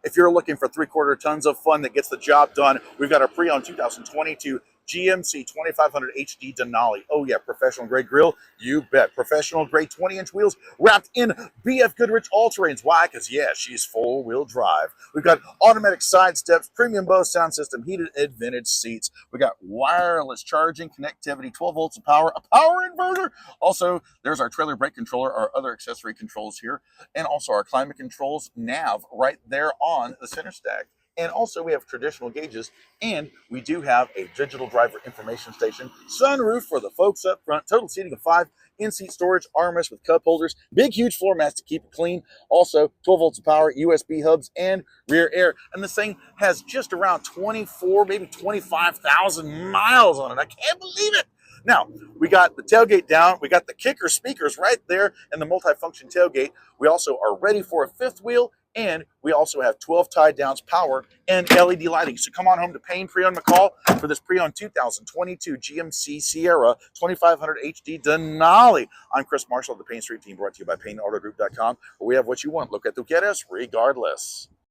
If you're looking for 3/4 tons of fun that gets the job done, we've got our pre-owned 2022 GMC 2500 HD Denali. Oh yeah, professional grade grill, you bet. Professional grade 20-inch wheels wrapped in BF Goodrich all-terrains. Why? Because yeah, she's 4-wheel drive. We've got automatic side steps, premium Bose sound system, heated vintage seats. We got wireless charging, connectivity, 12 volts of power, a power inverter. Also, there's our trailer brake controller, our other accessory controls here, and also our climate controls nav right there on the center stack. And also we have traditional gauges, and we do have a digital driver information station, sunroof for the folks up front, total seating of 5, in-seat storage, armrest with cup holders, big huge floor mats to keep it clean. Also 12 volts of power, USB hubs, and rear air. And this thing has just around 24, maybe 25,000 miles on it. I can't believe it. Now, we got the tailgate down, we got the kicker speakers right there, and the multi-function tailgate. We also are ready for a 5th wheel, and we also have 12 tie downs, power, and LED lighting. So come on home to Payne Pre Owned McColl for this pre-owned 2022 GMC Sierra 2500 HD Denali. I'm Chris Marshall of the Payne Street Team, brought to you by PayneAutoGroup.com, where we have what you want. Look at Tu Quieres regardless.